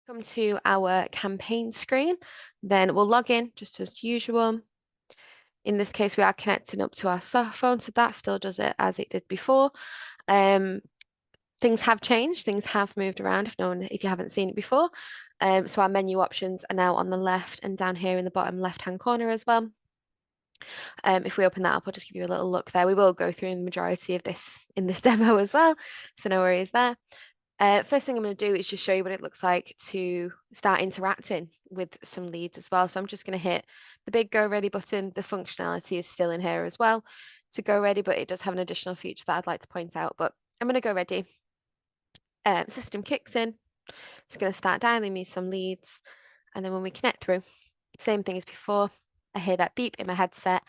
Come to our campaign screen, then we'll log in just as usual. In this case, we are connecting up to our soft phone, so that still does it as it did before. Things have changed, things have moved around if you haven't seen it before. So our menu options are now on the left and down here in the bottom left-hand corner as well. If we open that up, I'll just give you a little look there. We will go through the majority of this in this demo as well, so no worries there. First thing I'm going to do is just show you what it looks like to start interacting with some leads as well. So I'm just going to hit the big Go Ready button. The functionality is still in here as well to Go Ready, but it does have an additional feature that I'd like to point out. But I'm going to go ready. System kicks in. It's going to start dialing me some leads. And then when we connect through, same thing as before. I hear that beep in my headset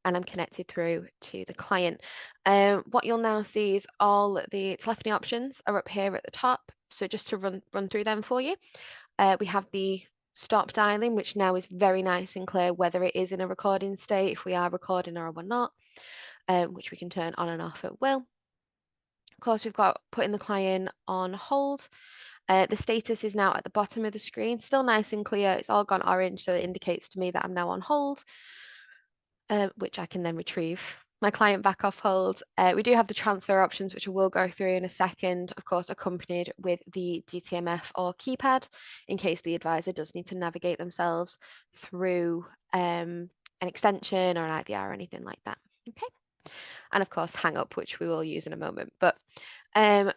and I'm connected through to the client. What you'll now see is all the telephony options are up here at the top. So just to run through them for you, we have the stop dialing, which now is very nice and clear whether it is in a recording state, if we are recording or we're not, which we can turn on and off at will. Of course, we've got putting the client on hold. The status is now at the bottom of the screen, still nice and clear. It's all gone orange, so it indicates to me that I'm now on hold, which I can then retrieve my client back off hold. We do have the transfer options, which I will go through in a second, of course, accompanied with the DTMF or keypad in case the advisor does need to navigate themselves through an extension or an IVR or anything like that. Okay. And of course, hang up, which we will use in a moment. But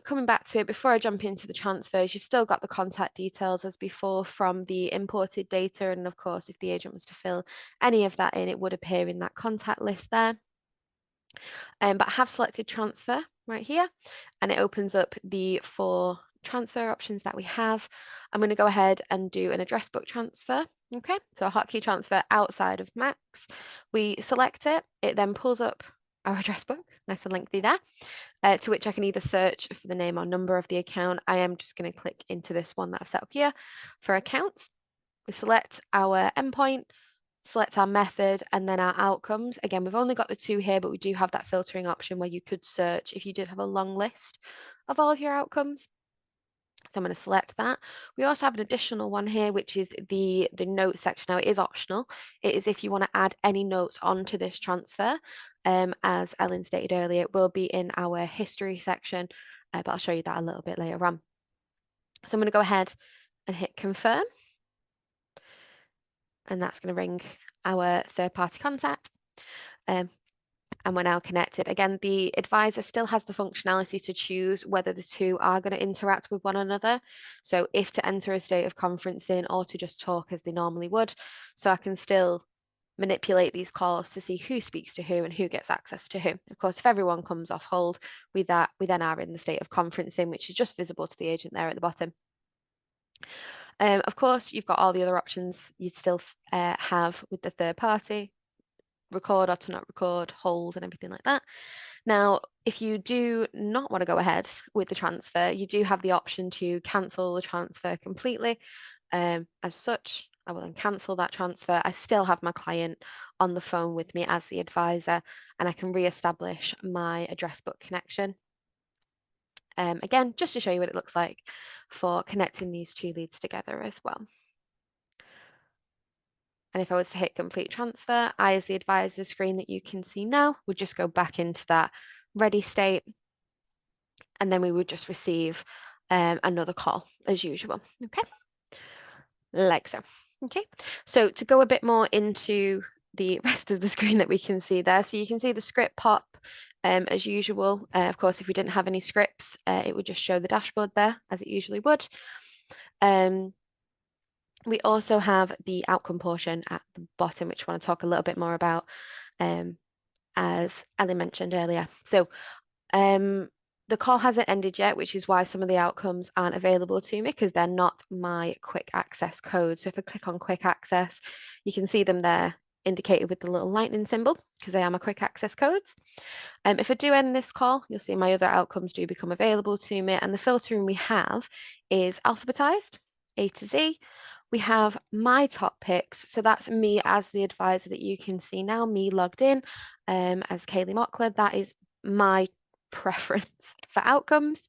coming back to it, before I jump into the transfers, you've still got the contact details as before from the imported data. And of course, if the agent was to fill any of that in, it would appear in that contact list there. But I have selected transfer right here, and it opens up the 4 transfer options that we have. I'm going to go ahead and do an address book transfer. Okay, so a hotkey transfer outside of Max. We select it, it then pulls up our address book, nice and lengthy there, to which I can either search for the name or number of the account. I am just going to click into this one that I've set up here for accounts. We select our endpoint, select our method, and then our outcomes. Again, we've only got the 2 here, but we do have that filtering option where you could search if you did have a long list of all of your outcomes. So I'm going to select that. We also have an additional one here, which is the note section. Now, it is optional. It is if you want to add any notes onto this transfer. As Ellen stated earlier, it will be in our history section, but I'll show you that a little bit later on. So I'm going to go ahead and hit confirm. And that's going to ring our third-party contact. And we're now connected. Again, the advisor still has the functionality to choose whether the 2 are going to interact with one another. So if to enter a state of conferencing or to just talk as they normally would. So I can still manipulate these calls to see who speaks to who and who gets access to who. Of course, if everyone comes off hold, we then are in the state of conferencing, which is just visible to the agent there at the bottom. Of course, you've got all the other options you'd still have with the third party, record or to not record, hold and everything like that. Now, if you do not want to go ahead with the transfer, you do have the option to cancel the transfer completely. As such, I will then cancel that transfer. I still have my client on the phone with me as the advisor, and I can re-establish my address book connection. Again, just to show you what it looks like for connecting these 2 leads together as well. And if I was to hit complete transfer, I, as the advisor screen that you can see now, would just go back into that ready state. And then we would just receive another call as usual. Okay, like so. Okay, so to go a bit more into the rest of the screen that we can see there. So you can see the script pop as usual. Of course, if we didn't have any scripts, it would just show the dashboard there as it usually would. We also have the outcome portion at the bottom, which I want to talk a little bit more about, as Ellie mentioned earlier. So the call hasn't ended yet, which is why some of the outcomes aren't available to me because they're not my quick access code. So if I click on quick access, you can see them there indicated with the little lightning symbol because they are my quick access codes. If I do end this call, you'll see my other outcomes do become available to me, and the filtering we have is alphabetized, A to Z. We have my top picks, so that's me as the advisor that you can see now, me logged in as Kaylee Mockler. That is my preference for outcomes.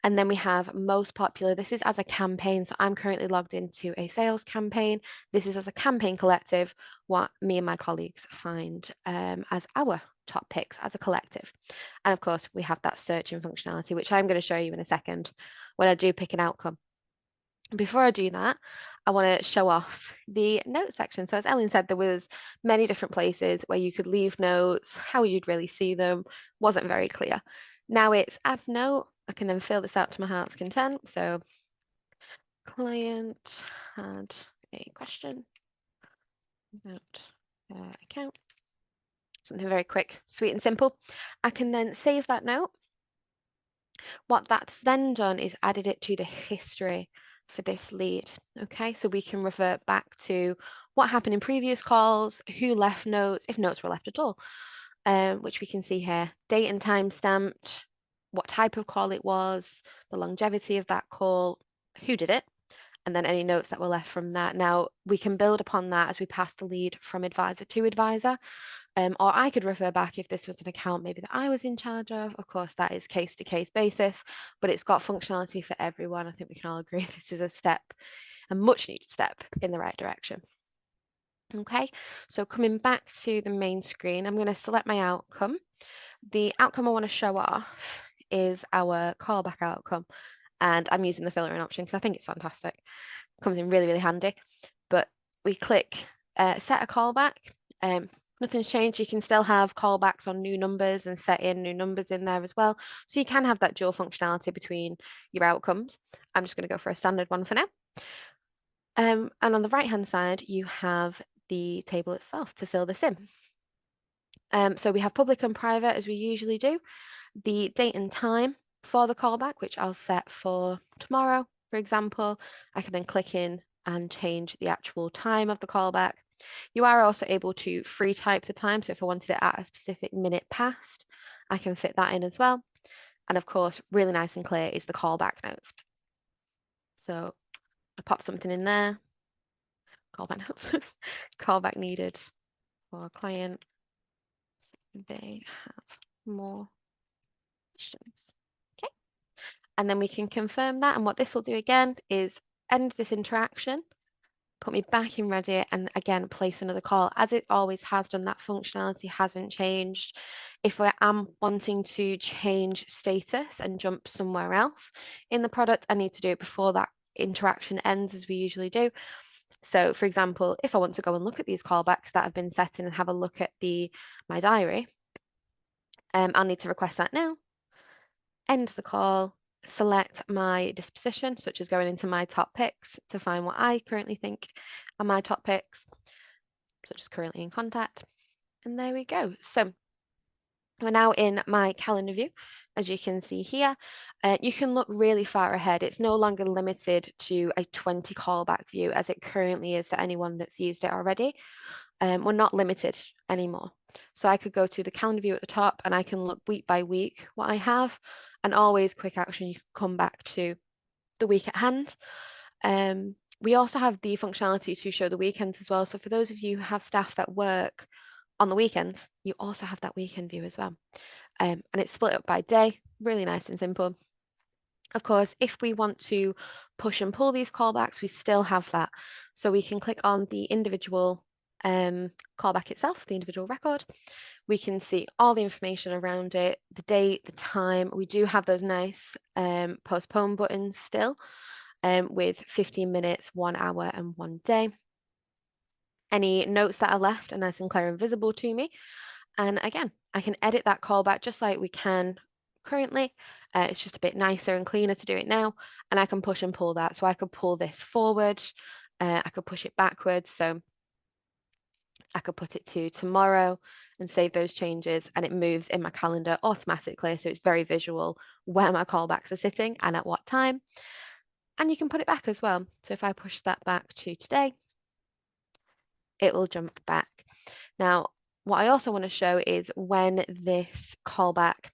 And then we have most popular. This is as a campaign. So I'm currently logged into a sales campaign. This is as a campaign collective, what me and my colleagues find as our top picks as a collective. And of course, we have that searching functionality, which I'm going to show you in a second when I do pick an outcome. Before I do that, I want to show off the notes section. So as Ellen said, there was many different places where you could leave notes. How you'd really see them wasn't very clear. Now it's add note. I can then fill this out to my heart's content. So client had a question about account. Something very quick, sweet and simple. I can then save that note. What that's then done is added it to the history for this lead. Okay, so we can revert back to what happened in previous calls, who left notes, if notes were left at all, which we can see here, date and time stamped, what type of call it was, the longevity of that call, who did it, and then any notes that were left from that. Now we can build upon that as we pass the lead from advisor to advisor. Or I could refer back if this was an account maybe that I was in charge of. Of course, that is case to case basis, but it's got functionality for everyone. I think we can all agree this is a step, a much needed step in the right direction. Okay, so coming back to the main screen, I'm going to select my outcome. The outcome I want to show off is our callback outcome. And I'm using the filtering option because I think it's fantastic. It comes in really, really handy. But we click set a callback. Nothing's changed. You can still have callbacks on new numbers and set in new numbers in there as well. So you can have that dual functionality between your outcomes. I'm just going to go for a standard one for now. And on the right hand side, you have the table itself to fill this in. So we have public and private as we usually do. The date and time for the callback, which I'll set for tomorrow, for example. I can then click in and change the actual time of the callback. You are also able to free type the time. So if I wanted it at a specific minute past, I can fit that in as well. And of course, really nice and clear is the callback notes. So I pop something in there, callback notes, callback needed for a client. They have more questions. Okay. And then we can confirm that. And what this will do again is end this interaction, put me back in Ready, and again, place another call. As it always has done, that functionality hasn't changed. If I am wanting to change status and jump somewhere else in the product, I need to do it before that interaction ends, as we usually do. So for example, if I want to go and look at these callbacks that have been set in and have a look at my diary, I'll need to request that now, end the call, select my disposition, such as going into my top picks to find what I currently think are my top picks, such as currently in contact. And there we go. So we're now in my calendar view, as you can see here. You can look really far ahead. It's no longer limited to a 20 callback view as it currently is for anyone that's used it already. We're not limited anymore. So I could go to the calendar view at the top and I can look week by week what I have, and always quick action, you can come back to the week at hand. We also have the functionality to show the weekends as well. So for those of you who have staff that work on the weekends, you also have that weekend view as well. And it's split up by day, really nice and simple. Of course, if we want to push and pull these callbacks, we still have that. So we can click on the individual callback itself, so the individual record. We can see all the information around it, the date, the time. We do have those nice postpone buttons still with 15 minutes, 1 hour and 1 day. Any notes that are left are nice and clear and visible to me. And again, I can edit that callback just like we can currently. It's just a bit nicer and cleaner to do it now. And I can push and pull that. So I could pull this forward. I could push it backwards. So I could put it to tomorrow and save those changes, and it moves in my calendar automatically. So it's very visual where my callbacks are sitting and at what time. And you can put it back as well. So if I push that back to today, it will jump back. Now, what I also want to show is when this callback,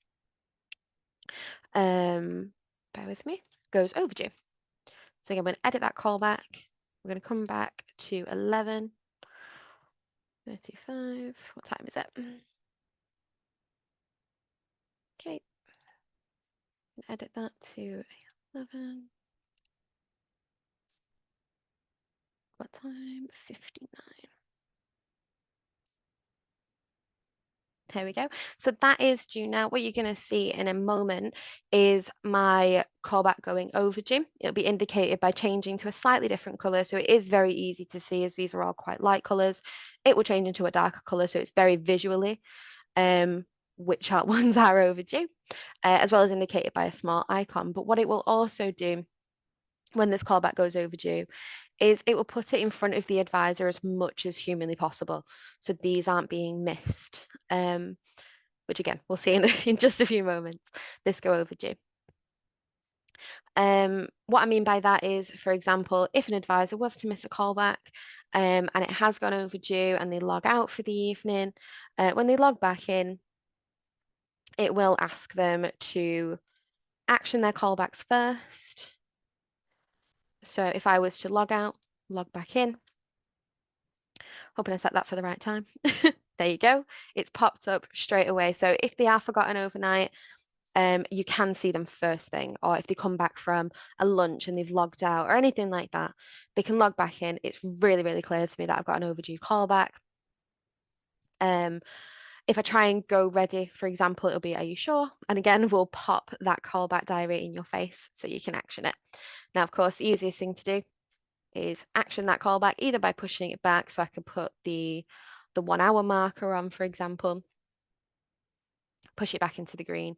bear with me, goes overdue. So again, I'm going to edit that callback. We're going to come back to 11:35. What time is it? Okay. Edit that to 11. What time? 59. There we go. So that is due now. What you're going to see in a moment is my callback going overdue. It'll be indicated by changing to a slightly different color. So it is very easy to see as these are all quite light colors. It will change into a darker color. So it's very visually which ones are overdue, as well as indicated by a small icon. But what it will also do when this callback goes overdue is it will put it in front of the advisor as much as humanly possible. So these aren't being missed, which again, we'll see in just a few moments, this go overdue. What I mean by that is, for example, if an advisor was to miss a callback and it has gone overdue and they log out for the evening, when they log back in, it will ask them to action their callbacks first. So if I was to log out, log back in, hoping I set that for the right time. There you go. It's popped up straight away. So if they are forgotten overnight, you can see them first thing, or if they come back from a lunch and they've logged out or anything like that, they can log back in. It's really, really clear to me that I've got an overdue callback. If I try and go ready, for example, it'll be, are you sure? And again, we'll pop that callback diary in your face so you can action it. Now, of course, the easiest thing to do is action that callback either by pushing it back, so I can put the 1 hour marker on, for example, push it back into the green,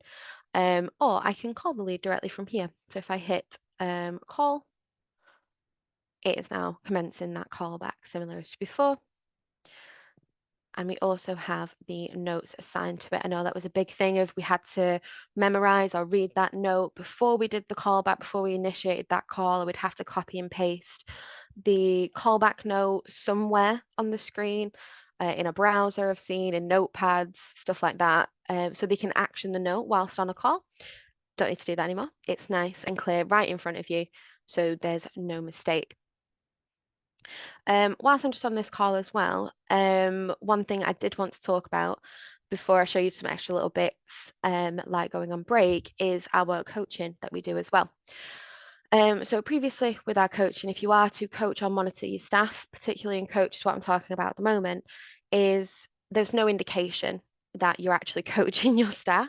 or I can call the lead directly from here. So if I hit call, it is now commencing that callback similar as before. And we also have the notes assigned to it. I know that was a big thing of we had to memorize or read that note before we did the callback, before we initiated that call. We'd have to copy and paste the callback note somewhere on the screen, in a browser I've seen, in notepads, stuff like that, so they can action the note whilst on a call. Don't need to do that anymore. It's nice and clear right in front of you, so there's no mistake. Whilst I'm just on this call as well, one thing I did want to talk about before I show you some extra little bits, like going on break, is our coaching that we do as well. So previously with our coaching, if you are to coach or monitor your staff, particularly in coach, what I'm talking about at the moment, is there's no indication that you're actually coaching your staff.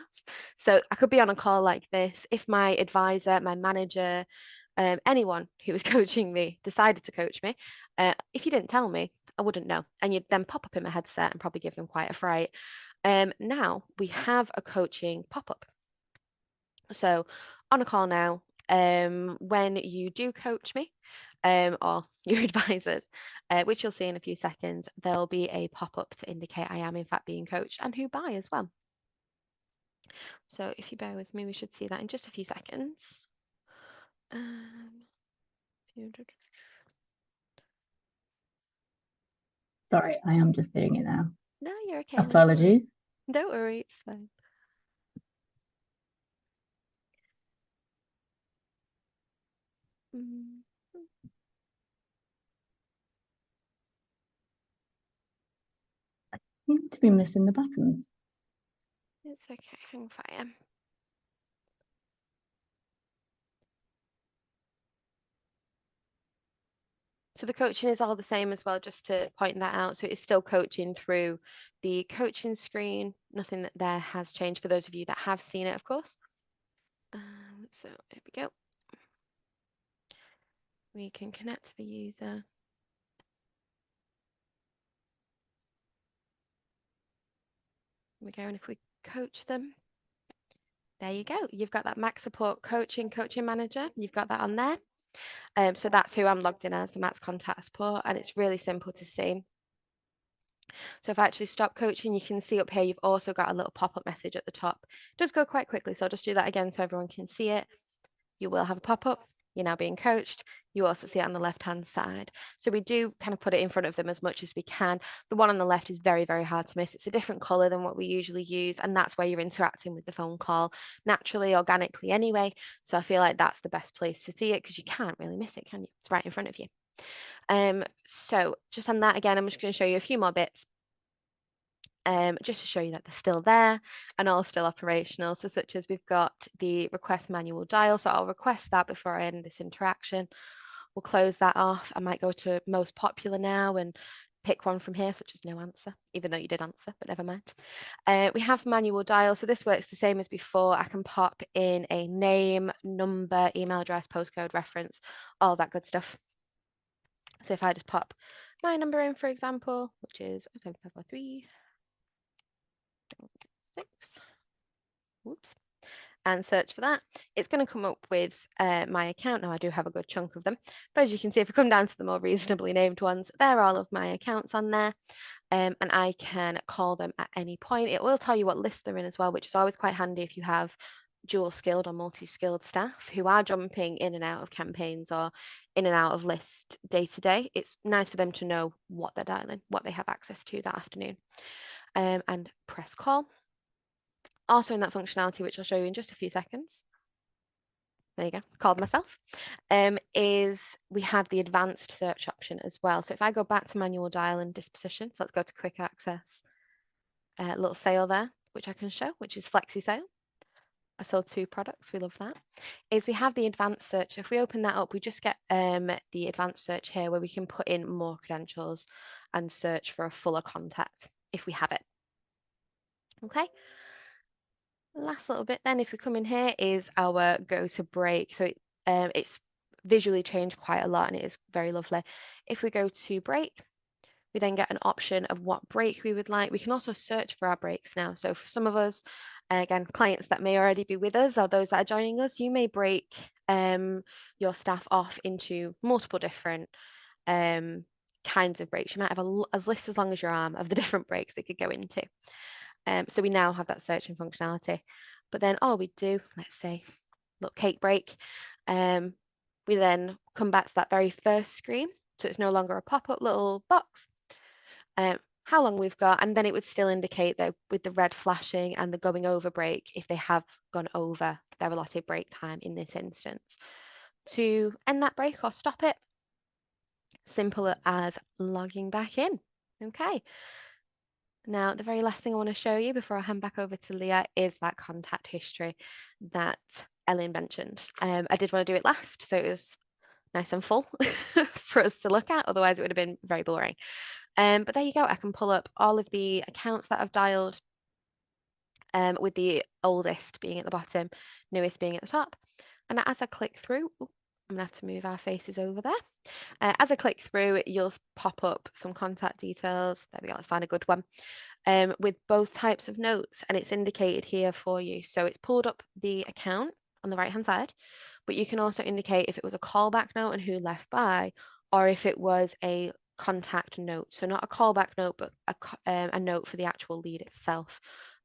So I could be on a call like this. If my advisor, my manager, anyone who was coaching me decided to coach me, if you didn't tell me, I wouldn't know. And you'd then pop up in my headset and probably give them quite a fright. Now we have a coaching pop-up. So on a call now, when you do coach me, or your advisors, which you'll see in a few seconds, there'll be a pop-up to indicate I am in fact being coached and who by as well. So if you bear with me, we should see that in just a few seconds. Sorry, I am just doing it now. No, you're okay. Apologies. Don't worry, it's fine. I seem to be missing the buttons. It's okay, hang fire. So the coaching is all the same as well, just to point that out. So it's still coaching through the coaching screen. Nothing that there has changed for those of you that have seen it, of course. So here we go. We can connect to the user. Here we go, and if we coach them, there you go. You've got that Mac Support coaching manager. You've got that on there. So that's who I'm logged in as, the Max Contact Support, and it's really simple to see. So if I actually stop coaching, you can see up here, you've also got a little pop-up message at the top. It does go quite quickly, so I'll just do that again so everyone can see it. You will have a pop-up. You're now being coached. You also see it on the left-hand side. So we do kind of put it in front of them as much as we can. The one on the left is very, very hard to miss. It's a different color than what we usually use, and that's where you're interacting with the phone call naturally, organically anyway. So I feel like that's the best place to see it because you can't really miss it, can you? It's right in front of you. So just on that again, I'm just going to show you a few more bits. just to show you that they're still there and all still operational. So such as we've got the request manual dial. So I'll request that before I end this interaction. We'll close that off. I might go to most popular now and pick one from here, such as no answer, even though you did answer, but never mind. We have manual dial. So this works the same as before. I can pop in a name, number, email address, postcode, reference, all that good stuff. So if I just pop my number in, for example, which is 07543 6, whoops, and search for that, it's going to come up with my account. Now I do have a good chunk of them, but as you can see, if we come down to the more reasonably named ones, they're all of my accounts on there. And I can call them at any point. It will tell you what list they're in as well, which is always quite handy if you have dual skilled or multi-skilled staff who are jumping in and out of campaigns or in and out of list day to day. It's nice for them to know what they're dialing, what they have access to that afternoon. And press call. Also in that functionality, which I'll show you in just a few seconds, there you go, called myself, is we have the advanced search option as well. So if I go back to manual dial and disposition, so let's go to quick access, little sale there, which I can show, which is flexi sale. I sold 2 products, we love that, is we have the advanced search. If we open that up, we just get the advanced search here where we can put in more credentials and search for a fuller contact if we have it. Okay. Last little bit then, if we come in here, is our go to break. So it's visually changed quite a lot and it is very lovely. If we go to break, we then get an option of what break we would like. We can also search for our breaks now. So for some of us, again, clients that may already be with us or those that are joining us, you may break your staff off into multiple different kinds of breaks. You might have a list as long as your arm of the different breaks they could go into. So we now have that searching functionality. But then all we do, let's say, look, cake break, we then come back to that very first screen. So it's no longer a pop-up little box. How long we've got, and then it would still indicate that with the red flashing and the going over break if they have gone over their allotted break time in this instance. To end that break or stop it, simple as logging back in. Okay. Now, the very last thing I want to show you before I hand back over to Leah is that contact history that Ellen mentioned. I did want to do it last, so it was nice and full for us to look at, otherwise it would have been very boring. But there you go, I can pull up all of the accounts that I've dialed, with the oldest being at the bottom, newest being at the top. And as I click through, I'm gonna have to move our faces over there. As I click through, you'll pop up some contact details. There we go, let's find a good one. With both types of notes, and it's indicated here for you. So it's pulled up the account on the right hand side, but you can also indicate if it was a callback note and who left by, or if it was a contact note. So not a callback note, but a note for the actual lead itself.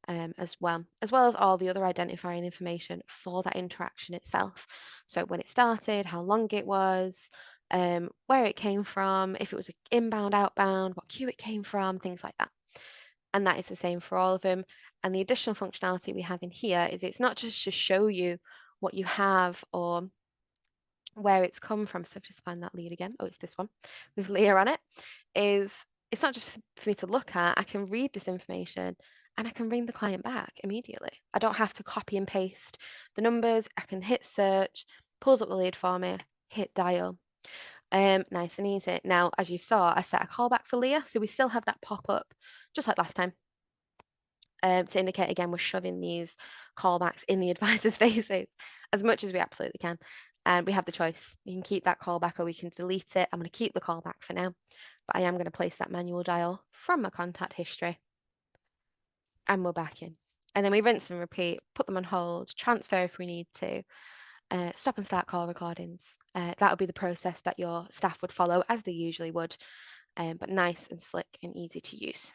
As well as all the other identifying information for that interaction itself. So when it started, how long it was, where it came from, if it was inbound, outbound, what queue it came from, things like that. And that is the same for all of them. And the additional functionality we have in here is it's not just to show you what you have or where it's come from. So just find that lead again. Oh, it's this one with Leah on it. It's not just for me to look at. I can read this information and I can bring the client back immediately. I don't have to copy and paste the numbers. I can hit search, pulls up the lead for me, hit dial. Nice and easy. Now, as you saw, I set a callback for Leah, so we still have that pop up just like last time, to indicate again we're shoving these callbacks in the advisor's faces as much as we absolutely can. And we have the choice. We can keep that callback or we can delete it. I'm going to keep the callback for now, but I am going to place that manual dial from my contact history. And we're back in. And then we rinse and repeat, put them on hold, transfer if we need to, stop and start call recordings. That would be the process that your staff would follow as they usually would, but nice and slick and easy to use.